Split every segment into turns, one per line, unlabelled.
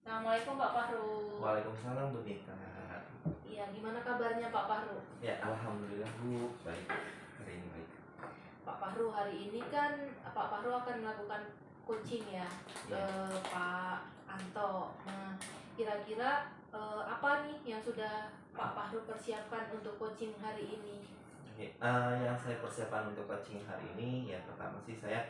Assalamualaikum Pak Fahru.
Waalaikumsalam Bu Nita.
Iya, gimana kabarnya Pak Fahru?
Ya, alhamdulillah Bu, baik. Hari ini baik.
Pak Fahru, hari ini kan Pak Fahru akan melakukan coaching ya ke Pak Anto. Nah, kira-kira apa nih yang sudah Pak Fahru persiapkan untuk coaching hari ini?
Oke, yang saya persiapkan untuk coaching hari ini, ya pertama sih saya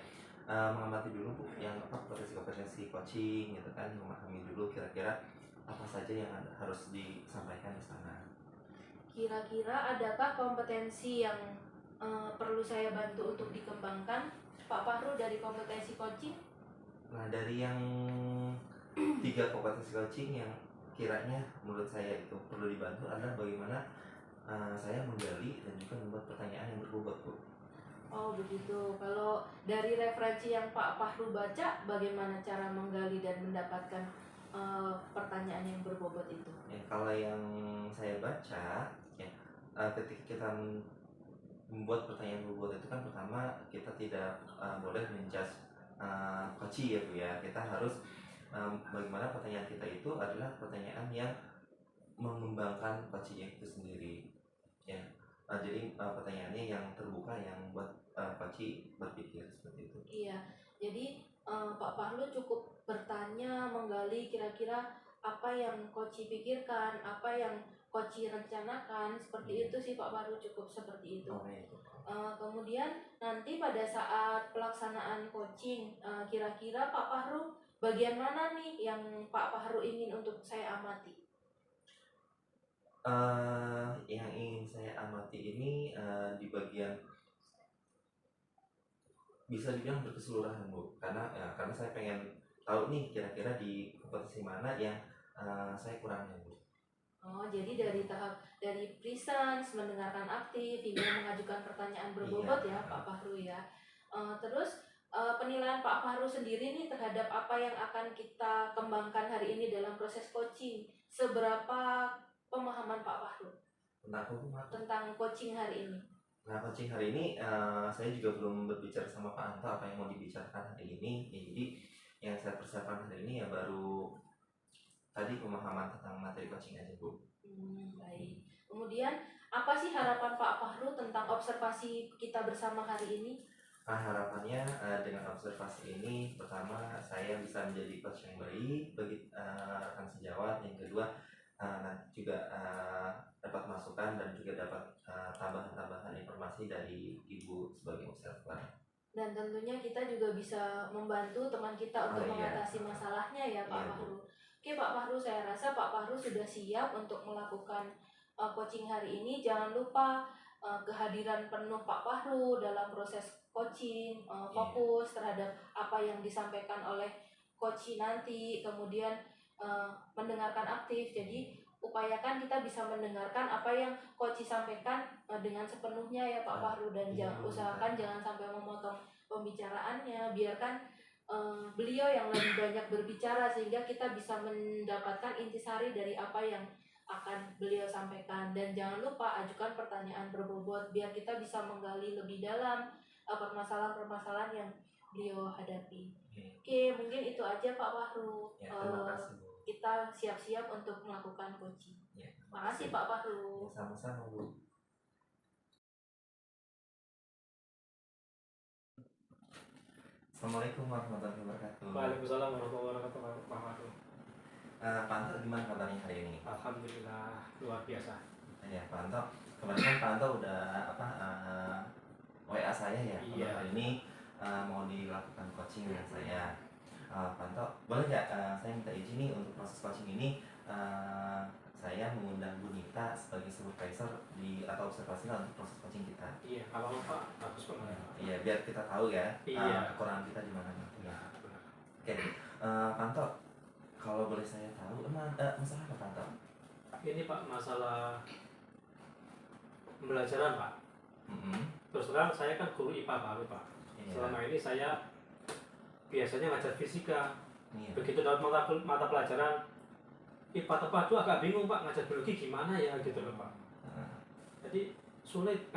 mengamati dulu Bu, yang kompetensi coaching gitu kan, memahami dulu kira-kira apa saja yang harus disampaikan di sana.
Kira-kira adakah kompetensi yang perlu saya bantu untuk dikembangkan Pak Fahru dari kompetensi coaching?
Nah, dari yang 3 kompetensi coaching yang kiranya menurut saya itu perlu dibantu adalah bagaimana saya menggali dan juga membuat pertanyaan yang berbobot Bu.
Oh begitu. Kalau dari referensi yang Pak Fahru baca, bagaimana cara menggali dan mendapatkan pertanyaan yang berbobot itu?
Ya, kalau yang saya baca, ya, ketika kita membuat pertanyaan berbobot itu kan pertama kita tidak boleh menjudge coach ya Bu ya. Kita harus bagaimana pertanyaan kita itu adalah pertanyaan yang mengembangkan coaching itu sendiri. Ya, jadi pertanyaannya yang terbuka yang buat coach berpikir seperti itu.
Iya, jadi Pak Fahru cukup bertanya, menggali kira-kira apa yang coach pikirkan, apa yang coach rencanakan, seperti itu sih Pak Fahru, cukup seperti itu.
Oh, iya.
Kemudian nanti pada saat pelaksanaan coaching, kira-kira Pak Fahru bagian mana nih yang Pak Fahru ingin untuk saya amati?
Yang ingin saya amati ini di bagian bisa dibilang berkeseluruhan Bu, karena saya pengen tahu nih kira-kira di kompetisi mana yang saya kurangnya Bu.
Oh, jadi dari presence, mendengarkan aktif, hingga mengajukan pertanyaan berbobot
Iya.
ya Pak Fahru ya. Terus penilaian Pak Fahru sendiri nih terhadap apa yang akan kita kembangkan hari ini dalam proses coaching, seberapa pemahaman Pak Fahru tentang coaching hari ini?
Nah, coaching hari ini saya juga belum berbicara sama Pak Anto apa yang mau dibicarakan hari ini. Ya, jadi yang saya persiapkan hari ini ya baru tadi pemahaman tentang materi coaching aja Bu.
Baik. Kemudian apa sih harapan Pak Fahru tentang observasi kita bersama hari ini?
Nah, harapannya dengan observasi ini, pertama saya bisa menjadi coach yang baik bagi rekan sejawat. Yang kedua, nanti juga dapat masukan dan juga dapat tambahan-tambahan informasi dari Ibu sebagai observer.
Dan tentunya kita juga bisa membantu teman kita untuk mengatasi masalahnya ya Pak Fahru. Oke Pak Fahru, saya rasa Pak Fahru sudah siap untuk melakukan coaching hari ini. Jangan lupa kehadiran penuh Pak Fahru dalam proses coaching, fokus terhadap apa yang disampaikan oleh coach nanti, kemudian mendengarkan aktif. Jadi upayakan kita bisa mendengarkan apa yang coach sampaikan dengan sepenuhnya ya Pak Fahru, dan usahakan jangan sampai memotong pembicaraannya, biarkan beliau yang lebih banyak berbicara sehingga kita bisa mendapatkan intisari dari apa yang akan beliau sampaikan. Dan jangan lupa ajukan pertanyaan berbobot biar kita bisa menggali lebih dalam permasalahan-permasalahan yang beliau hadapi. Oke, mungkin itu aja Pak Fahru.
Terima kasih Bu.
Kita siap-siap untuk melakukan coaching. Makasih Pak Fahru.
Sama-sama Bu. Assalamualaikum warahmatullahi wabarakatuh.
Waalaikumsalam warahmatullahi wabarakatuh Pak Fahru.
Pak Anto gimana kabarnya hari ini?
Alhamdulillah luar biasa.
Ya Pak Anto, kemarin kan Pak Anto udah WA saya ya.
Iya.
Hari ini mau dilakukan coaching dengan saya. Pak Anto, boleh nggak saya minta izin nih untuk proses coaching ini saya mengundang Bu Nita sebagai supervisor atau observasi untuk proses coaching kita.
Iya, kalau Pak bagus banget.
Iya, biar kita tahu ya kekurangan kita di mana.
Iya, benar.
Oke, Pak Anto, kalau boleh saya tahu masalah apa Pak Anto?
Ini Pak masalah pembelajaran Pak. Terus terang saya kan guru IPA Pak. Iya. Selama ini saya biasanya ngajar fisika. Iya. Begitu dapat mata pelajaran IPA terpadu agak bingung Pak, ngajar biologi gimana ya gitu loh Pak. Jadi sulit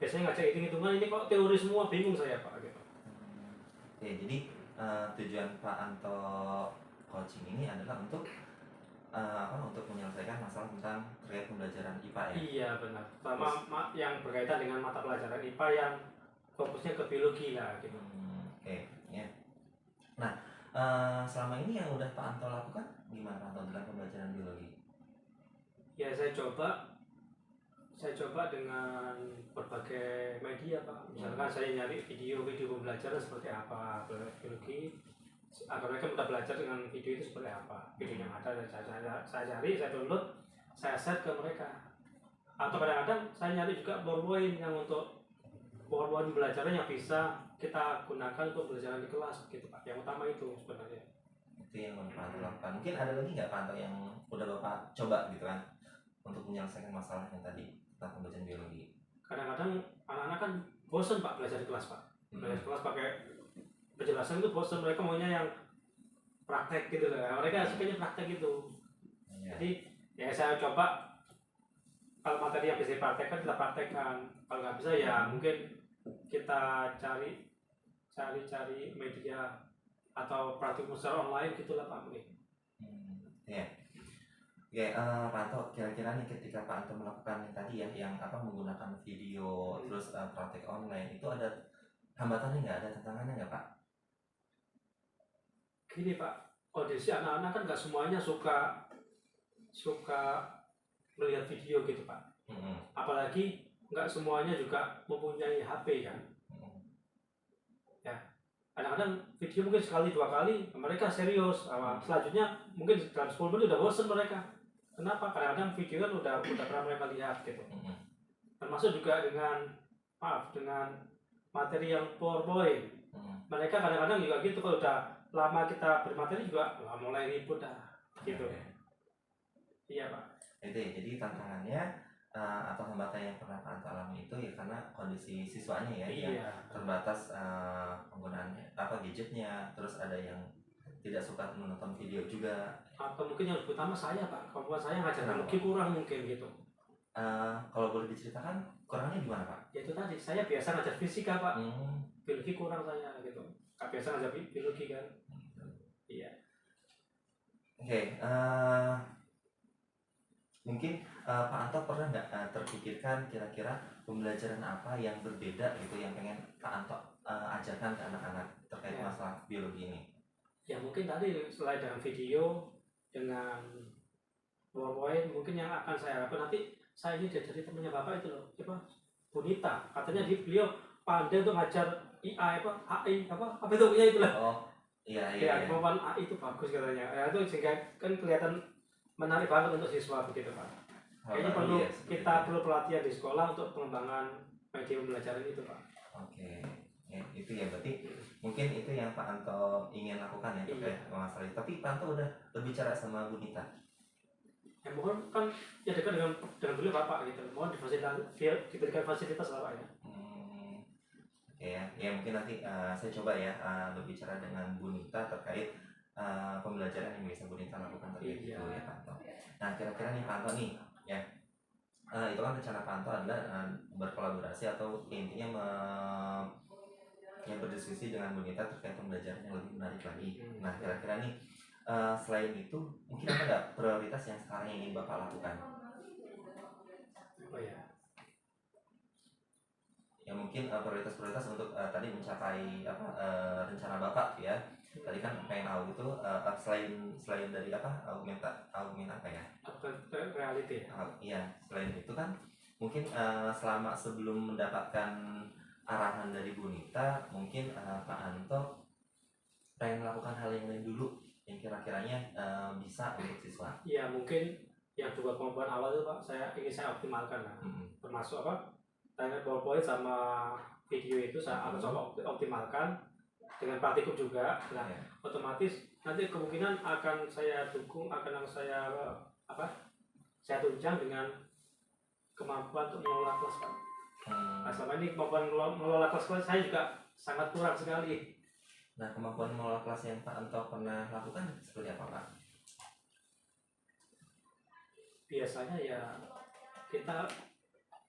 biasanya ngajar hitung-hitungan, ini kok teori semua, bingung saya Pak gitu.
Oke, jadi tujuan Pak Anto coaching ini adalah untuk untuk menyelesaikan masalah tentang terkait pembelajaran IPA ya.
Iya benar. Sama yang berkaitan dengan mata pelajaran IPA yang fokusnya ke biologi lah gitu.
Oke, ya. Nah, selama ini yang udah Pak Anto lakukan gimana Pak Anto dalam pembelajaran biologi?
Ya saya coba dengan berbagai media Pak. Misalkan saya nyari video pembelajaran seperti apa biologi, agar mereka mudah belajar dengan video itu seperti apa. Video yang ada saya cari, saya download, saya share ke mereka. Atau kadang-kadang saya nyari juga PowerPoint yang untuk PowerPoint pembelajaran yang bisa kita gunakan untuk pembelajaran di kelas gitu Pak. Yang utama itu sebenarnya.
Itu yang udah Pak Anto lakukan. Mungkin ada lagi nggak Pak Anto yang udah Bapak coba gitu kan untuk menyelesaikan masalah yang tadi tentang pembelajaran biologi?
Kadang-kadang anak-anak kan bosan Pak belajar di kelas Pak. Belajar di kelas pakai penjelasan itu bosan, mereka maunya yang praktek gitu lah. Mereka sukanya praktek gitu. Jadi ya saya coba kalau materi yang bisa dipraktekkan kita praktekkan. Kalau nggak bisa ya mungkin kita cari media atau praktikum secara online gitulah Pak mungkin.
Ya. Oke, Pak Anto, kira-kira nih ketika Pak Anto melakukan yang tadi ya, yang menggunakan video terus praktek online, itu ada hambatannya nggak, ada tantangannya nggak Pak?
Gini Pak, kondisi anak-anak kan nggak semuanya suka melihat video gitu Pak. Apalagi nggak semuanya juga mempunyai HP kan. Ya, kadang-kadang video mungkin sekali dua kali mereka serius. Selanjutnya mungkin dalam 10 menit udah bosan mereka. Kenapa? Kadang-kadang video kan udah pernah mereka lihat gitu. Termasuk juga dengan materi yang PowerPoint. Mereka kadang-kadang juga gitu, kalau udah lama kita bermateri juga mulai ribut gitu. Iya Pak.
Itu ya, jadi tantangannya atau hambatan yang pernah Pak Anto alami itu ya karena kondisi siswanya ya, yang terbatas penggunaannya gadgetnya, terus ada yang tidak suka menonton video juga.
Atau mungkin yang utama saya Pak, kemampuan saya ngajar biologi kurang mungkin gitu.
Kalau boleh diceritakan kurangnya gimana Pak?
Ya itu tadi, saya biasa ngajar fisika Pak, biologi kurang saya gitu. Gak biasa ngajar biologi kan. Iya.
Oke, mungkin Pak Anto pernah nggak terpikirkan kira-kira pembelajaran apa yang berbeda gitu yang pengen Pak Anto ajarkan ke anak-anak terkait masalah biologi ini?
Ya mungkin tadi selain dengan video, dengan PowerPoint, mungkin yang akan saya harapkan nanti, saya ini dari temannya Bapak itu loh, Bunita, katanya beliau pandai untuk ngajar AI apa itu ya itulah.
Oh iya.
Kemampuan AI itu bagus katanya. Ya itu sehingga kan kelihatan menarik banget untuk siswa begitu Pak. Kayaknya perlu pelatihan di sekolah untuk pengembangan media pembelajaran itu Pak.
Oke. Ya, itu ya berarti mungkin itu yang Pak Anto ingin lakukan ya terkait masalah itu. Tapi Pak Anto udah berbicara sama Bunita.
Ya mohon kan ya dekat dengan beliau Bapak gitu. Mohon diberikan fasilitas lah Pak ya.
Ya mungkin nanti saya coba ya berbicara dengan Bunita terkait pembelajaran yang bisa Bunita lakukan terkait itu ya Pak Anto. Nah kira-kira nih Pak Anto nih ya, itu kan rencana Pak Anto adalah berkolaborasi atau intinya berdiskusi dengan Bunita terkait pembelajaran yang lebih menarik lagi. Nah kira-kira nih selain itu mungkin ada nggak prioritas yang sekarang ingin Bapak lakukan?
Oh ya.
Ya mungkin prioritas untuk tadi mencapai rencana Bapak ya. Tadi kan pengen tahu itu selain dari augmen apa ya?
Reality.
Iya, selain itu kan mungkin selama sebelum mendapatkan arahan dari Bunita, mungkin Pak Anto pengen melakukan hal yang lain dulu yang kira-kiranya bisa untuk siswa.
Iya mungkin yang dua kemampuan awal itu Pak, ingin saya optimalkan lah. Termasuk tanya PowerPoint sama video itu saya akan coba optimalkan dengan praktikum juga. Nah, otomatis nanti kemungkinan akan saya dukung, saya tunjang dengan kemampuan untuk mengelola kelas Pak. Nah, selama ini kemampuan mengelola kelas saya juga sangat kurang sekali.
Nah, kemampuan mengelola kelas yang Pak Anto pernah lakukan seperti apa Pak?
Biasanya ya kita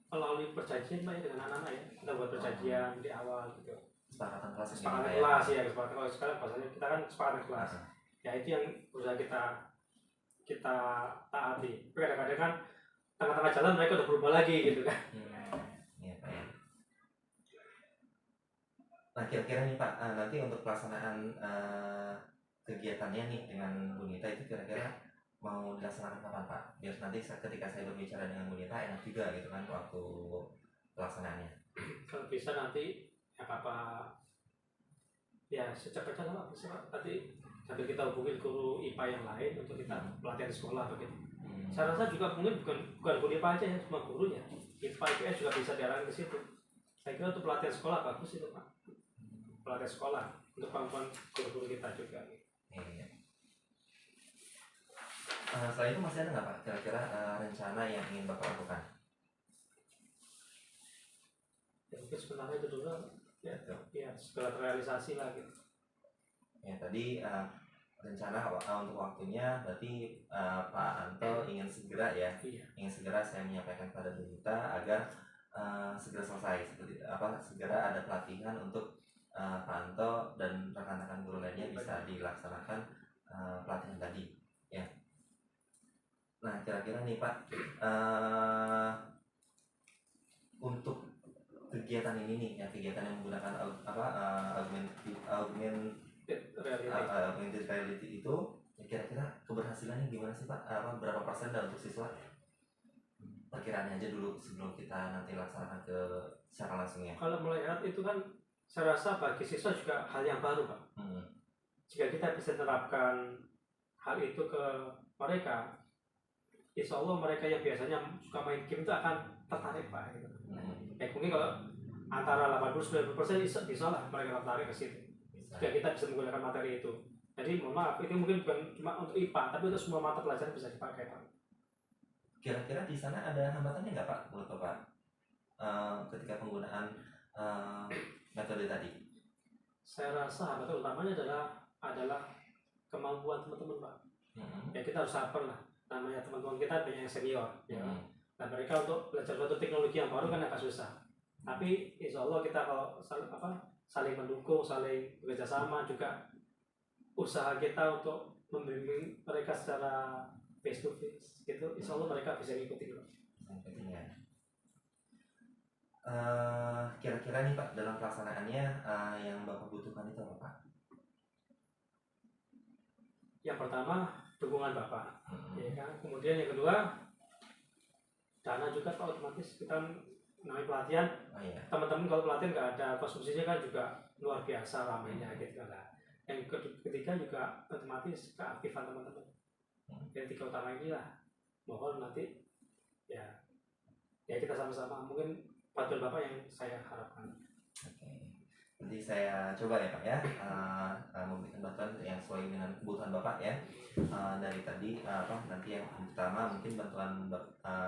melalui perjanjian Pak ya dengan anak-anak ya, kita buat perjanjian di awal gitu.
Kesepakatan kelas
ya. Kesepakatan kelas. Sekarang bahasanya kita kan kesepakatan kelas. ya itu yang berusaha kita taati. Tapi kadang-kadang kan tengah-tengah jalan mereka udah berubah lagi gitu kan.
Iya Pak ya. Nah kira-kira nih Pak, nanti untuk pelaksanaan kegiatannya nih dengan Bu Nita itu kira-kira mau dilaksanakan kapan Pak? Biar nanti ketika saya berbicara dengan Bu Nita enak juga gitu kan waktu pelaksanaannya.
Kalau bisa nanti apa ya secepatnya lah bisa nanti sambil kita hubungin guru IPA yang lain untuk kita pelatihan sekolah begitu. Saya rasa juga mungkin bukan guru IPA aja ya, semua gurunya IPA IPS juga bisa diarahkan ke situ. Saya kira untuk pelatihan sekolah bagus itu Pak, pelatihan sekolah untuk kemampuan guru-guru kita juga.
Iya. Selain itu masih ada nggak Pak kira-kira rencana yang ingin Bapak lakukan?
Ya mungkin sebenarnya itu dulu ya segala terrealisasi lah gitu.
Ya tadi rencana untuk waktunya berarti Pak Anto ingin segera ya, ingin segera saya menyampaikan pada Bu Nita agar segera selesai, seperti segera ada pelatihan untuk Pak Anto dan rekan-rekan guru lainnya bisa dilaksanakan pelatihan tadi ya. Nah kira-kira nih Pak, untuk kegiatan ini nih ya, kegiatan yang menggunakan augmented reality itu ya kira-kira keberhasilannya gimana sih Pak? Berapa persen dan untuk siswa? Perkiraannya aja dulu sebelum kita nanti laksanakan ke secara langsungnya.
Kalau melihat itu kan saya rasa bagi siswa juga hal yang baru Pak. Jika kita bisa terapkan hal itu ke mereka, insya Allah mereka yang biasanya suka main game itu akan tertarik Pak gitu. Mungkin kalau antara 80-90% bisa lah mereka tertarik ke situ. Jika kita bisa menggunakan materi itu. Jadi mohon maaf, itu mungkin bukan cuma untuk IPA, tapi untuk semua mata pelajaran bisa dipakai Pak.
Kira-kira di sana ada hambatannya nggak Pak menurut Bapak ketika penggunaan metode tadi?
Saya rasa hambatan utamanya adalah kemampuan teman-teman Pak. Ya kita harus sabar lah. Namanya teman-teman kita banyak yang senior, ya. Nah mereka untuk belajar suatu teknologi yang baru kan agak susah. Tapi insya Allah kita kalau saling mendukung, saling bekerja sama juga usaha kita untuk membimbing mereka secara face to face gitu, insya Allah mereka bisa ngikutin.
Kira-kira nih Pak dalam pelaksanaannya yang Bapak butuhkan itu apa Pak?
Yang pertama dukungan Bapak, ya kan. Kemudian yang kedua dana juga Pak, otomatis kita namanya pelatihan. Teman-teman kalau pelatihan nggak ada konsumsinya kan juga luar biasa ramainya gitu lah. Yang ketiga juga otomatis keaktifan teman-teman. Yang tiga utama inilah mohon nanti ya kita sama-sama mungkin bantuan Bapak yang saya harapkan.
Nanti saya coba ya Pak ya, memberikan bantuan yang sesuai dengan kebutuhan Bapak ya. Dari tadi nanti yang pertama mungkin bantuan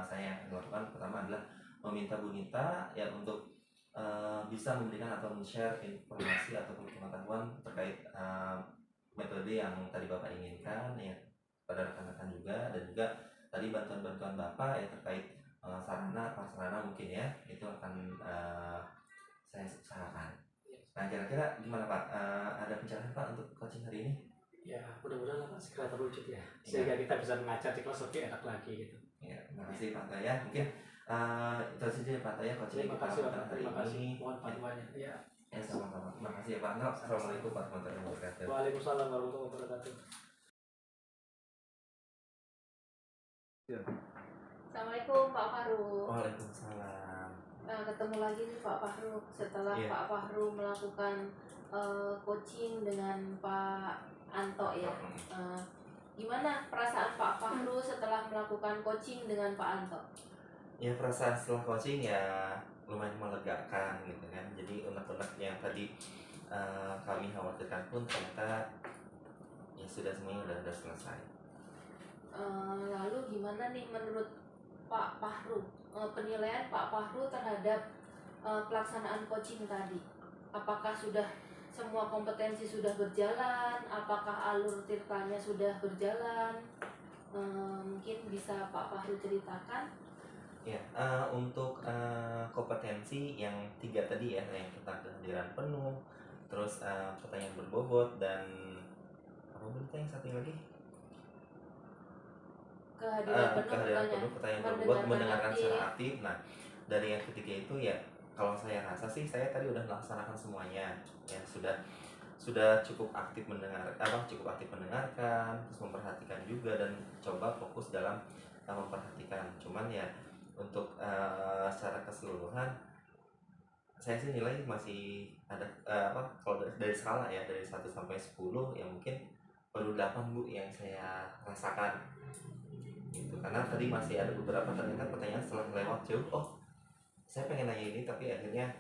saya yang akan lakukan pertama adalah meminta Bu Nita ya untuk bisa memberikan atau men-share informasi atau pengetahuan terkait metode yang tadi Bapak inginkan ya pada rekan-rekan juga, dan juga tadi bantuan-bantuan Bapak ya terkait sarana prasarana mungkin ya itu akan saya usahakan. Nah kira-kira gimana Pak? Ada pencerahan Pak untuk coaching hari ini?
Ya mudah-mudahan Pak segera terwujud ya, sehingga kita bisa mengajar di kelas lebih enak lagi gitu.
Ya, terima kasih Pak Taya. Mungkin itu saja Pak Taya coaching
kita lakukan hari
ini.
Mohon bantuannya. Ya.
Ya sama-sama. Terima kasih ya Pak. Assalamualaikum warahmatullahi wabarakatuh.
Waalaikumsalam warahmatullahi wabarakatuh.
Assalamualaikum Pak Fahru.
Waalaikumsalam.
Ketemu lagi nih Pak Fahru setelah Pak Fahru melakukan coaching dengan Pak Anto ya. Gimana perasaan Pak Fahru setelah melakukan coaching dengan Pak Anto?
Ya perasaan setelah coaching ya lumayan melegakan gitu kan. Jadi unek-unek yang tadi kami khawatirkan pun ternyata ya sudah semuanya sudah selesai.
Lalu gimana nih menurut Pak Fahru, penilaian Pak Fahru terhadap pelaksanaan coaching tadi? Apakah sudah semua kompetensi sudah berjalan? Apakah alur tirtanya sudah berjalan? Mungkin bisa Pak Fahru ceritakan.
Ya, untuk kompetensi yang 3 tadi ya, yang tentang kehadiran penuh, terus pertanyaan berbobot dan apa berita yang satu lagi?
Kehadiran
penuh, pertanyaan berbobot, mendengarkan secara aktif. Nah, dari yang ketiga itu ya, kalau saya rasa sih saya tadi udah melaksanakan semuanya, ya sudah cukup aktif cukup aktif mendengarkan, terus memperhatikan juga dan coba fokus dalam memperhatikan. Cuman ya untuk secara keseluruhan saya sih nilai masih ada kalau dari skala ya dari 1 sampai 10 ya mungkin baru 8 Bu yang saya rasakan gitu. Karena tadi masih ada beberapa ternyata pertanyaan setelah lewat jauh, oh saya pengen nanya ini tapi akhirnya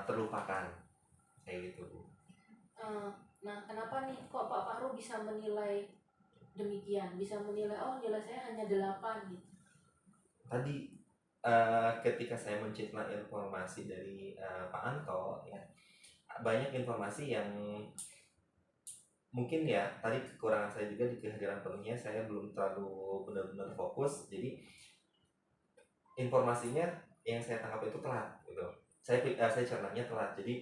terlupakan kayak gitu Bu.
Nah, kenapa nih kok Pak Fahru bisa menilai demikian, bisa menilai oh nilai saya hanya 8 gitu?
Tadi ketika saya mencerna informasi dari Pak Anto ya, banyak informasi yang mungkin ya tadi kekurangan saya juga di kehadiran penuhnya, saya belum terlalu benar-benar fokus, jadi informasinya yang saya tangkap itu telat gitu. Saya cernanya telat, jadi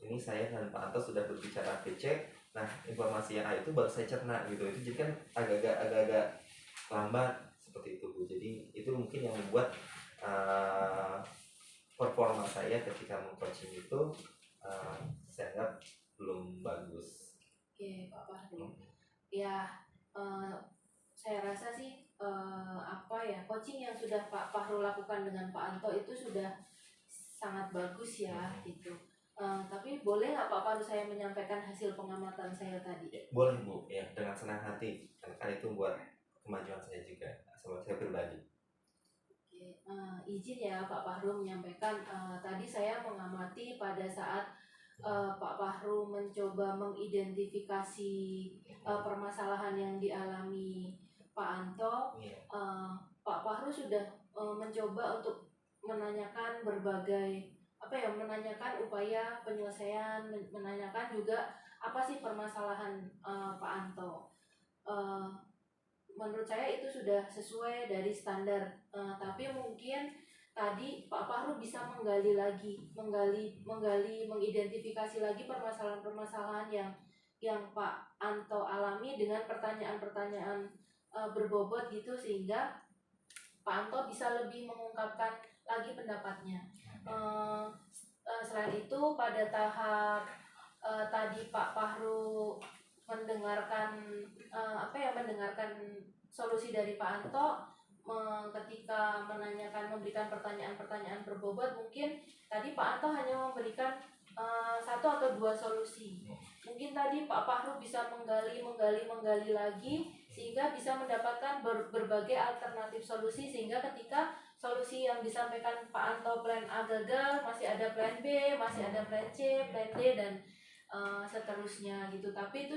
ini saya dan Pak Anto sudah berbicara PC, nah informasi yang A itu baru saya cerna gitu, itu jadi kan agak-agak lambat seperti itu Bu. Jadi itu mungkin yang membuat performa saya ketika meng-coaching itu saya anggap belum bagus.
Oke Pak Fahru, ya saya rasa sih coaching yang sudah Pak Fahru lakukan dengan Pak Anto itu sudah sangat bagus ya gitu. Tapi boleh nggak Pak Fahru saya menyampaikan hasil pengamatan saya tadi?
Boleh Bu, ya dengan senang hati, karena itu buat kemajuan saya juga, sama saya pribadi.
Oke, izin ya Pak Fahru menyampaikan, tadi saya mengamati pada saat Pak Fahru mencoba mengidentifikasi permasalahan yang dialami Pak Anto. Pak Fahru sudah mencoba untuk menanyakan menanyakan upaya penyelesaian, menanyakan juga apa sih permasalahan Pak Anto. Menurut saya itu sudah sesuai dari standar, tapi mungkin tadi Pak Fahru bisa menggali lagi, mengidentifikasi lagi permasalahan-permasalahan yang Pak Anto alami dengan pertanyaan-pertanyaan berbobot gitu, sehingga Pak Anto bisa lebih mengungkapkan lagi pendapatnya. Selain itu pada tahap tadi Pak Fahru mendengarkan solusi dari Pak Anto ketika memberikan pertanyaan-pertanyaan berbobot. Mungkin tadi Pak Anto hanya memberikan 1 atau 2 solusi. Mungkin tadi Pak Fahru bisa menggali lagi sehingga bisa mendapatkan berbagai alternatif solusi, sehingga ketika solusi yang disampaikan Pak Anto plan A gagal, masih ada plan B, masih ada plan C, plan D dan seterusnya gitu. Tapi itu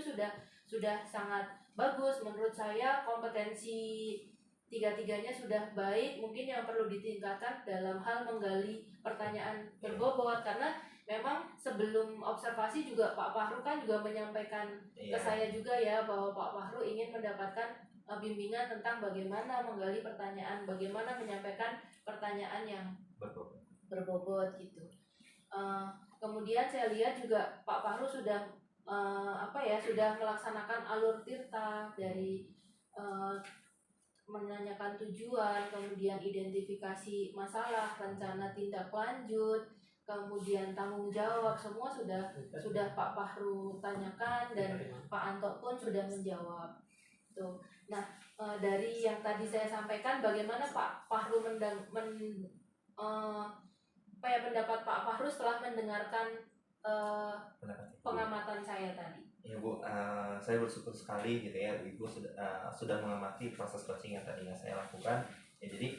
sudah sangat bagus menurut saya, kompetensi tiga-tiganya sudah baik. Mungkin yang perlu ditingkatkan dalam hal menggali pertanyaan berbobot, karena memang sebelum observasi juga Pak Fahru kan juga menyampaikan ke saya juga ya bahwa Pak Fahru ingin mendapatkan bimbingan tentang bagaimana menggali pertanyaan, bagaimana menyampaikan pertanyaan yang berbobot gitu. Kemudian saya lihat juga Pak Fahru sudah sudah melaksanakan alur tirta dari menanyakan tujuan, kemudian identifikasi masalah, rencana tindak lanjut, kemudian tanggung jawab, semua sudah Pak Fahru tanyakan dan Pak Anto pun sudah menjawab. Tuh. Nah, dari yang tadi saya sampaikan, bagaimana Pak Fahru pendapat Pak Fahru setelah mendengarkan pengamatan saya tadi?
Ya Bu, saya bersyukur sekali gitu ya, Ibu sudah mengamati proses coaching yang tadinya saya lakukan. Ya, jadi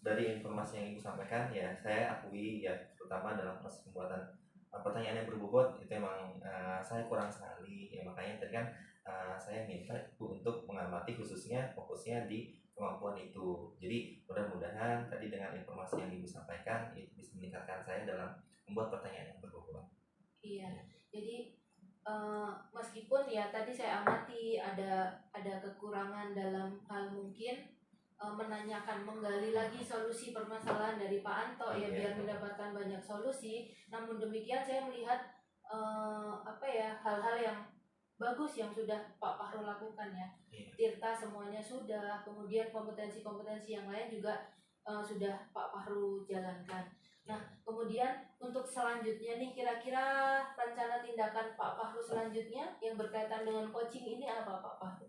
dari informasi yang Ibu sampaikan ya saya akui ya, terutama dalam proses pembuatan pertanyaan yang berbobot itu emang saya kurang sekali ya, makanya tadi kan saya minta Ibu untuk mengamati khususnya fokusnya di kemampuan itu. Jadi mudah-mudahan tadi dengan informasi yang Ibu sampaikan itu bisa meningkatkan saya dalam membuat pertanyaan yang berbobot.
Iya, jadi meskipun ya tadi saya amati ada kekurangan dalam hal mungkin menggali lagi solusi permasalahan dari Pak Anto ya biar mendapatkan banyak solusi. Namun demikian saya melihat apa ya, hal-hal yang bagus yang sudah Pak Fahru lakukan ya. Tirta semuanya sudah, kemudian kompetensi-kompetensi yang lain juga sudah Pak Fahru jalankan. Nah, kemudian untuk selanjutnya nih, kira-kira rencana tindakan Pak Fahru selanjutnya yang berkaitan dengan coaching ini apa Pak Fahru?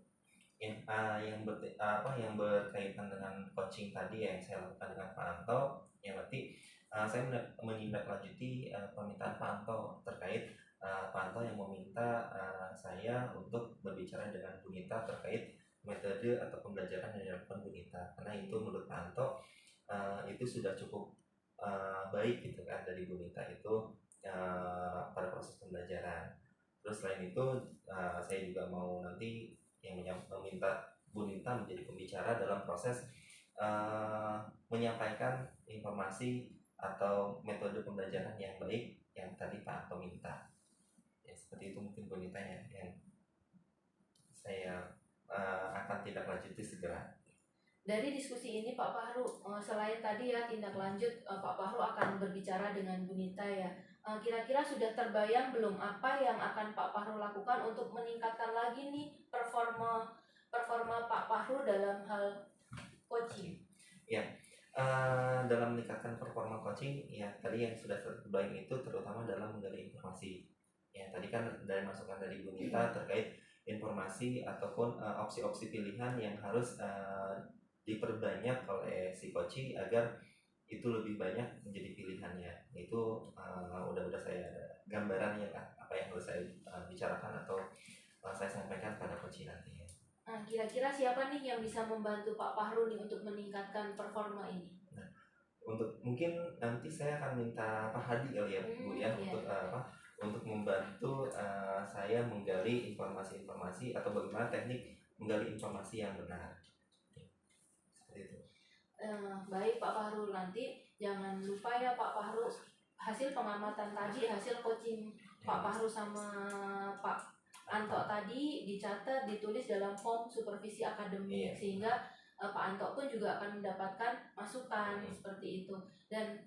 Yang berkaitan dengan coaching tadi yang saya lakukan dengan Pak Anto, yang berarti saya menindaklanjuti permintaan Pak Anto terkait Pak Anto yang meminta saya untuk berbicara dengan Bu Nita terkait metode atau pembelajaran yang dilakukan Bu Nita, karena itu menurut Pak Anto itu sudah cukup baik gitu kan dari Bu Nita itu pada proses pembelajaran. Terus selain itu saya juga mau nanti yang meminta Bu Nita menjadi pembicara dalam proses menyampaikan informasi atau metode pembelajaran yang baik yang tadi Pak Anto minta. Ya, seperti itu mungkin Bu Nita yang saya akan tindak lanjuti segera.
Dari diskusi ini Pak Fahru, selain tadi ya tindak lanjut, Pak Fahru akan berbicara dengan Bu Nita ya. Kira-kira sudah terbayang belum apa yang akan Pak Fahru lakukan untuk meningkatkan lagi nih performa Pak Fahru dalam hal coaching?
Ya, dalam meningkatkan performa coaching, ya tadi yang sudah terbayang itu terutama dalam menggali informasi. Ya tadi kan dari masukan dari Bu Nita terkait informasi ataupun opsi-opsi pilihan yang harus diperbanyak oleh si coaching agar itu lebih banyak menjadi pilihannya. Itu udah saya gambaran ya apa yang harus saya bicarakan atau saya sampaikan pada coaching nanti.
Nah, kira-kira siapa nih yang bisa membantu Pak Fahru nih untuk meningkatkan performa ini?
Nah, untuk mungkin nanti saya akan minta Pak Hadi kali ya Bu ya, untuk untuk membantu saya menggali informasi-informasi atau bagaimana teknik menggali informasi yang benar. Seperti itu.
Baik Pak Fahru, nanti jangan lupa ya Pak Fahru, hasil pengamatan tadi, hasil coaching Pak Fahru sama Pak Anto tadi dicatat, ditulis dalam form supervisi akademik, sehingga Pak Anto pun juga akan mendapatkan masukan seperti itu. Dan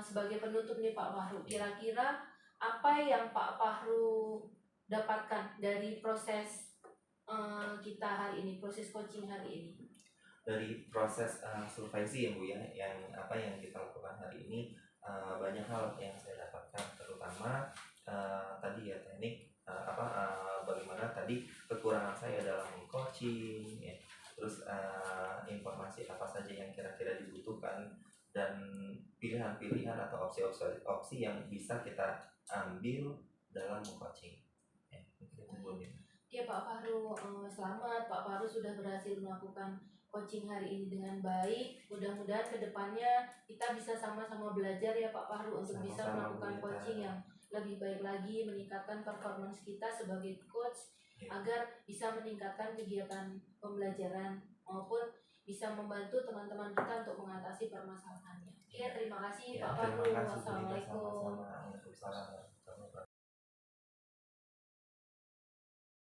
sebagai penutup nih Pak Fahru, kira-kira apa yang Pak Fahru dapatkan dari proses kita hari ini, proses coaching hari ini?
Dari proses supervisi ya Bu ya, yang kita lakukan hari ini, banyak hal yang saya dapatkan, terutama tadi ya teknik bagaimana tadi kekurangan saya dalam coaching ya. Terus informasi apa saja yang kira-kira dibutuhkan dan pilihan-pilihan atau opsi yang bisa kita ambil dalam coaching ya.
Oke Pak Fahru, selamat Pak Fahru sudah berhasil melakukan coaching hari ini dengan baik. Mudah-mudahan kedepannya kita bisa sama-sama belajar ya Pak Fahru untuk bisa melakukan coaching yang lebih baik lagi, meningkatkan performance kita sebagai coach agar bisa meningkatkan kegiatan pembelajaran maupun bisa membantu teman-teman kita untuk mengatasi permasalahannya. Oke, terima kasih Pak Fahru. Wassalamualaikum.